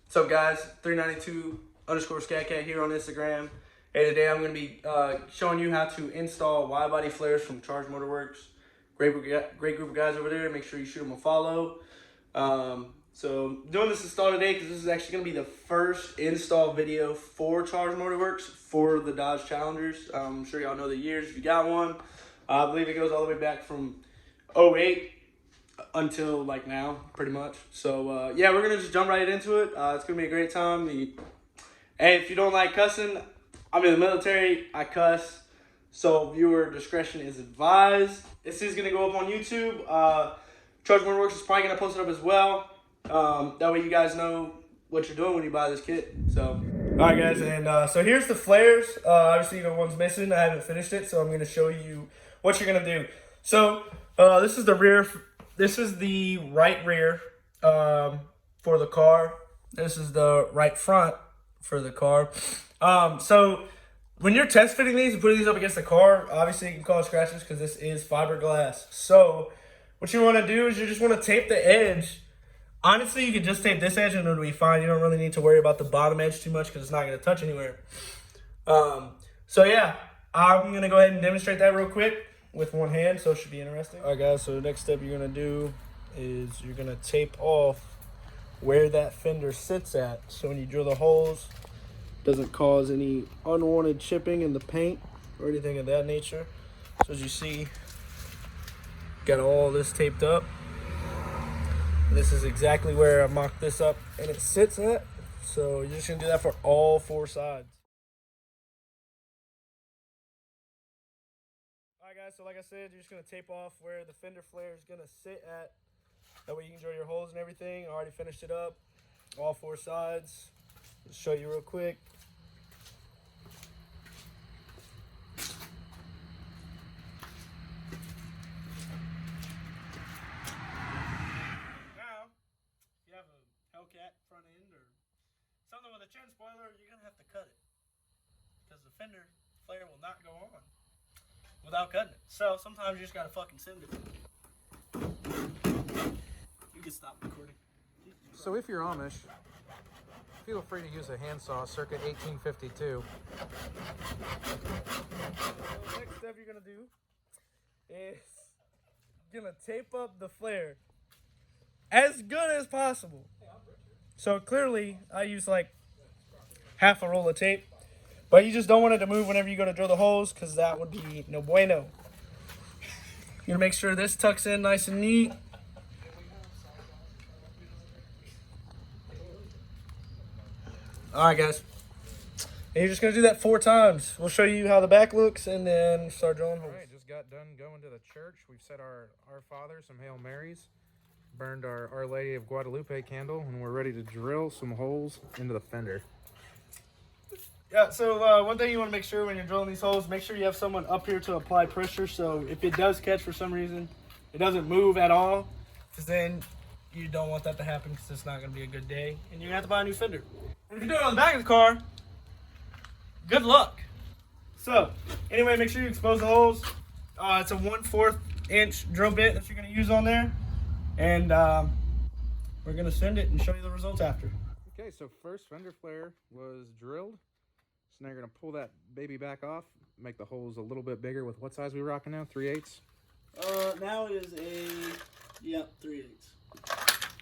What's up, guys? 392_Scatcat here on Instagram. Hey, today I'm going to be showing you how to install wide-body flares from Charged Motorworks. Great group of guys over there. Make sure you shoot them a follow. So doing this install today because this is actually going to be the first install video for Charged Motorworks for the Dodge Challengers. I'm sure y'all know the years if you got one. I believe it goes all the way back from 08 until like now, pretty much. So yeah, we're gonna just jump right into it. It's gonna be a great time. Hey, if you don't like cussing, I'm in the military, I cuss, so viewer discretion is advised. This is gonna go up on YouTube. Charged Motorworks is probably gonna post it up as well. That way you guys know what you're doing when you buy this kit. So all right, guys, and so here's the flares. Obviously the one's missing. I haven't finished it, so I'm gonna show you what you're gonna do. So this is the rear. This is the right rear for the car. This is the right front for the car. So when you're test fitting these and putting these up against the car, obviously you can cause scratches because this is fiberglass. So what you want to do is you just want to tape the edge. Honestly, you can just tape this edge and it'll be fine. You don't really need to worry about the bottom edge too much because it's not going to touch anywhere. So yeah, I'm going to go ahead and demonstrate that real quick with one hand, so it should be interesting. All right, guys, so the next step you're gonna do is you're gonna tape off where that fender sits at, so when you drill the holes, it doesn't cause any unwanted chipping in the paint or anything of that nature. So as you see, got all this taped up. This is exactly where I mocked this up and it sits at, so you're just gonna do that for all four sides. Alright, guys, so like I said, you're just going to tape off where the fender flare is going to sit at. That way you can drill your holes and everything. I already finished it up, all four sides. Just show you real quick. Now, if you have a Hellcat front end or something with a chin spoiler, you're going to have to cut it, because the fender flare will not go on without cutting it. So sometimes you just gotta fucking send it. You can stop recording. So if you're Amish, feel free to use a handsaw circa 1852. So the next step you're gonna do is you're gonna tape up the flare as good as possible. So clearly I use like half a roll of tape. But you just don't want it to move whenever you go to drill the holes, because that would be no bueno. You're going to make sure this tucks in nice and neat. Alright, guys. And you're just going to do that 4 times. We'll show you how the back looks and then start drilling holes. Alright, just got done going to the church. We've said our Father some Hail Marys. Burned our Lady of Guadalupe candle, and we're ready to drill some holes into the fender. Yeah, so one thing you want to make sure when you're drilling these holes, make sure you have someone up here to apply pressure, so if it does catch for some reason, it doesn't move at all, because then you don't want that to happen, because it's not going to be a good day, and you're going to have to buy a new fender. And if you do it on the back of the car, good luck. So, anyway, make sure you expose the holes. It's a 1/4 inch drill bit that you're going to use on there, and we're going to send it and show you the results after. Okay, so first fender flare was drilled. So now you're going to pull that baby back off, make the holes a little bit bigger with what size we rocking now? 3/8? Now it is a, 3/8.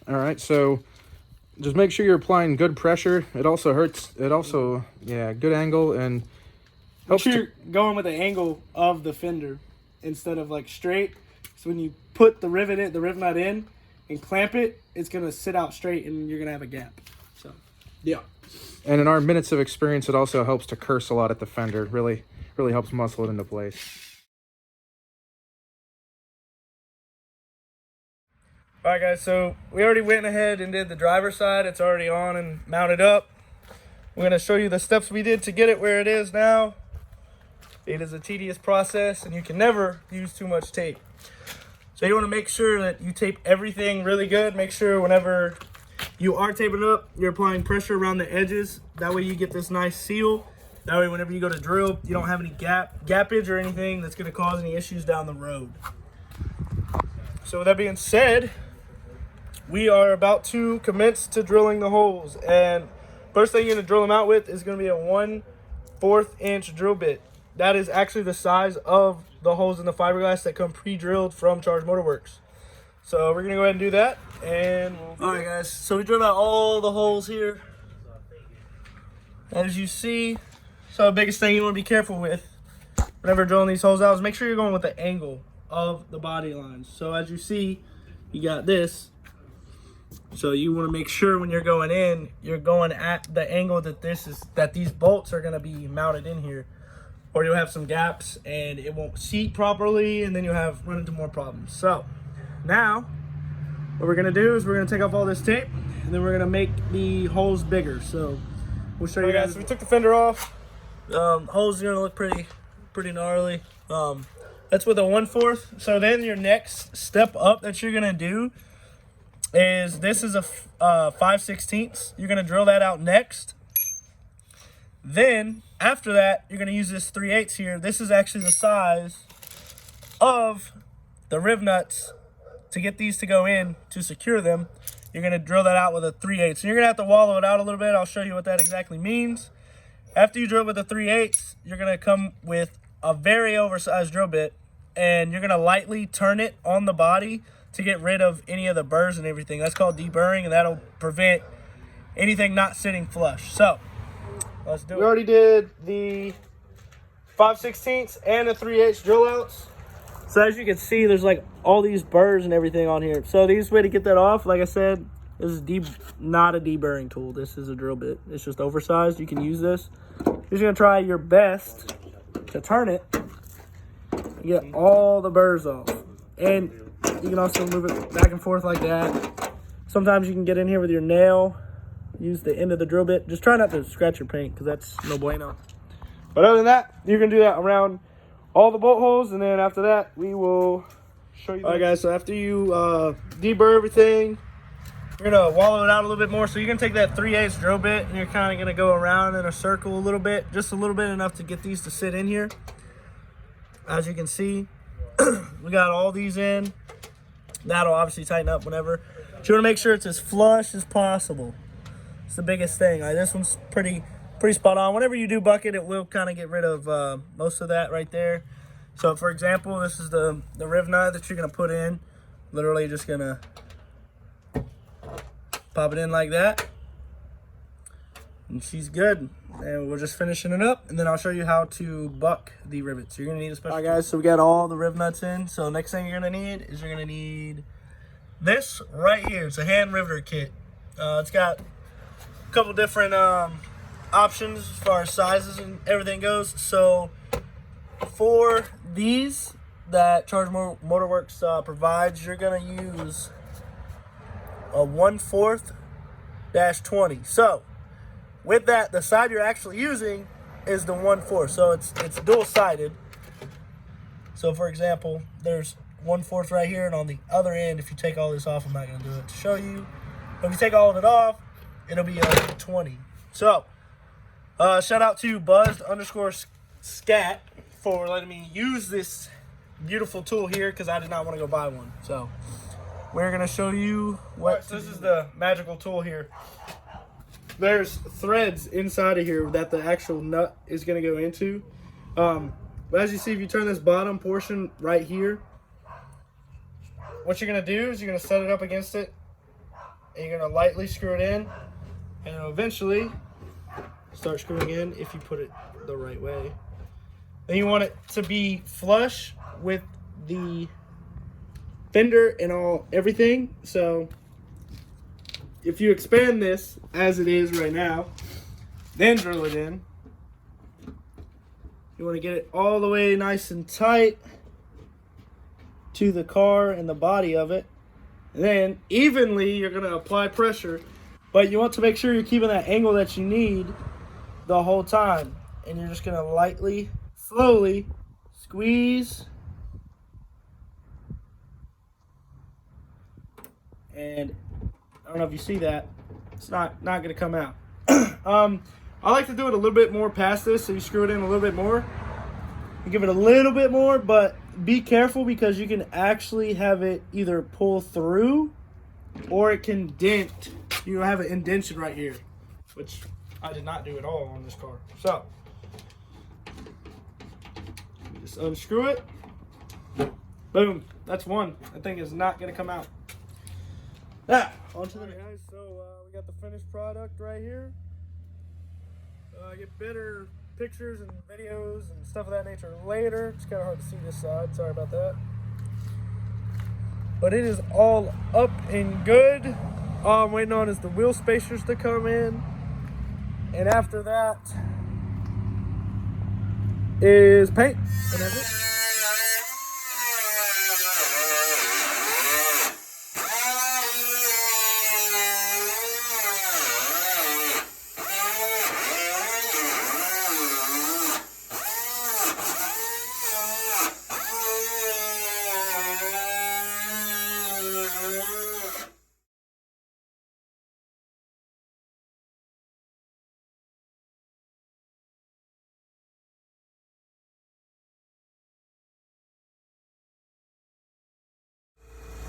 All right, so just make sure you're applying good pressure. It also hurts. It also, yeah, good angle and helps. Make sure you're going with the angle of the fender instead of like straight. So when you put the rivet nut in and clamp it, it's going to sit out straight and you're going to have a gap. So, yeah. And in our minutes of experience, it also helps to curse a lot at the fender. Really helps muscle it into place. All right, guys, so we already went ahead and did the driver's side. It's already on and mounted up. We're going to show you the steps we did to get it where it is now. It is a tedious process, and you can never use too much tape. So you want to make sure that you tape everything really good. Make sure whenever you are taping it up, you're applying pressure around the edges. That way you get this nice seal. That way whenever you go to drill, you don't have any gappage or anything that's going to cause any issues down the road. So with that being said, we are about to commence to drilling the holes. And first thing you're going to drill them out with is going to be a 1/4 inch drill bit. That is actually the size of the holes in the fiberglass that come pre-drilled from Charged Motorworks. So we're going to go ahead and do that. And all right, guys, so we drilled out all the holes here, as you see. So the biggest thing you want to be careful with whenever drilling these holes out is make sure you're going with the angle of the body lines. So as you see, you got this. So you want to make sure when you're going in, you're going at the angle that these bolts are going to be mounted in here, or you'll have some gaps and it won't seat properly, and then you'll run into more problems. So now what we're going to do is we're going to take off all this tape, and then we're going to make the holes bigger. So we'll show you guys. So we took the fender off. Holes are going to look pretty gnarly. That's with a 1/4. So then your next step up that you're going to do is, this is a 5/16. You're going to drill that out next. Then after that, you're going to use this 3/8 here. This is actually the size of the riv nuts to get these to go in to secure them. You're going to drill that out with a 3/8. So you're going to have to wallow it out a little bit. I'll show you what that exactly means. After you drill with a 3/8, you're going to come with a very oversized drill bit, and you're going to lightly turn it on the body to get rid of any of the burrs and everything. That's called deburring, and that'll prevent anything not sitting flush. So let's do it. We already did the 5/16 and the 3/8 drill outs. So as you can see, there's like all these burrs and everything on here. So the easiest way to get that off, like I said, this is not a deburring tool. This is a drill bit. It's just oversized. You can use this. You're just gonna try your best to turn it and get all the burrs off. And you can also move it back and forth like that. Sometimes you can get in here with your nail, use the end of the drill bit. Just try not to scratch your paint, because that's no bueno. But other than that, you're gonna do that around all the bolt holes, and then after that, we will show you. All right, guys, so after you deburr everything, you're gonna wallow it out a little bit more. So you're gonna take that 3/8 drill bit, and you're kind of gonna go around in a circle a little bit, just a little bit, enough to get these to sit in here. As you can see, we got all these in. That'll obviously tighten up whenever. But you wanna make sure it's as flush as possible. It's the biggest thing. All right, this one's pretty spot on. Whenever you do bucket, it will kind of get rid of most of that right there. So for example, this is the riv nut that you're gonna put in. Literally just gonna pop it in like that, and she's good. And we're just finishing it up, and then I'll show you how to buck the rivets. You're gonna need a special. All right, guys, so we got all the riv nuts in. So next thing you're gonna need is this right here. It's a hand riveter kit. It's got a couple different options as far as sizes and everything goes. So for these that Charged Motorworks provides, you're gonna use a 1/4-20. So with that, the side you're actually using is the 1/4. So it's dual-sided. So for example, there's 1/4 right here, and on the other end, if you take all this off, I'm not gonna do it to show you, but if you take all of it off, it'll be a 20. So shout out to Buzzed_Scat for letting me use this beautiful tool here, because I did not want to go buy one. So we're gonna show you what. So this is the magical tool here. There's threads inside of here that the actual nut is gonna go into. But as you see, if you turn this bottom portion right here, what you're gonna do is you're gonna set it up against it, and you're gonna lightly screw it in, and it'll eventually start screwing in if you put it the right way. Then you want it to be flush with the fender and everything. So if you expand this as it is right now, then drill it in, you want to get it all the way nice and tight to the car and the body of it. And then evenly you're going to apply pressure, but you want to make sure you're keeping that angle that you need the whole time. And you're just going to lightly, slowly squeeze, and I don't know if you see that, it's not going to come out. I like to do it a little bit more past this, so you screw it in a little bit more. You give it a little bit more, but be careful, because you can actually have it either pull through or it can dent. You have an indentation right here, which I did not do at all on this car. So just unscrew it. Boom. That's one. That thing is not going to come out. Yeah. Onto the guys. So we got the finished product right here. Get better pictures and videos and stuff of that nature later. It's kind of hard to see this side. Sorry about that. But it is all up and good. All I'm waiting on is the wheel spacers to come in. And after that is paint. And that's it.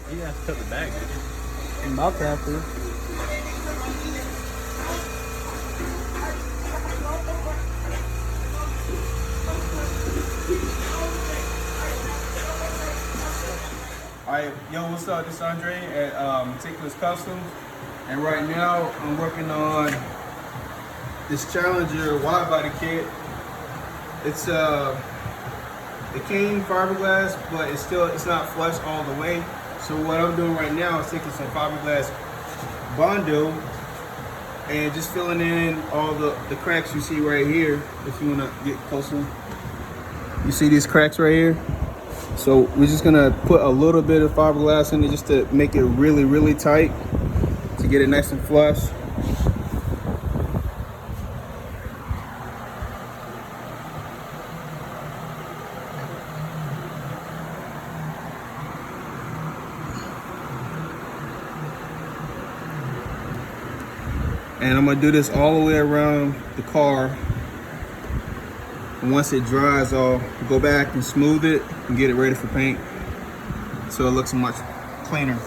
You have to cut the bag, did you? I'm about to have to. Alright, yo, what's up? This is Andre at Meticulous Customs. And right now, I'm working on this Challenger Widebody kit. It's it came fiberglass, but it's not flush all the way. So what I'm doing right now is taking some fiberglass Bondo and just filling in all the cracks you see right here. If you want to get closer, you see these cracks right here. So we're just gonna put a little bit of fiberglass in it just to make it really, really tight to get it nice and flush. And I'm gonna do this all the way around the car. And once it dries, I'll go back and smooth it and get it ready for paint so it looks much cleaner.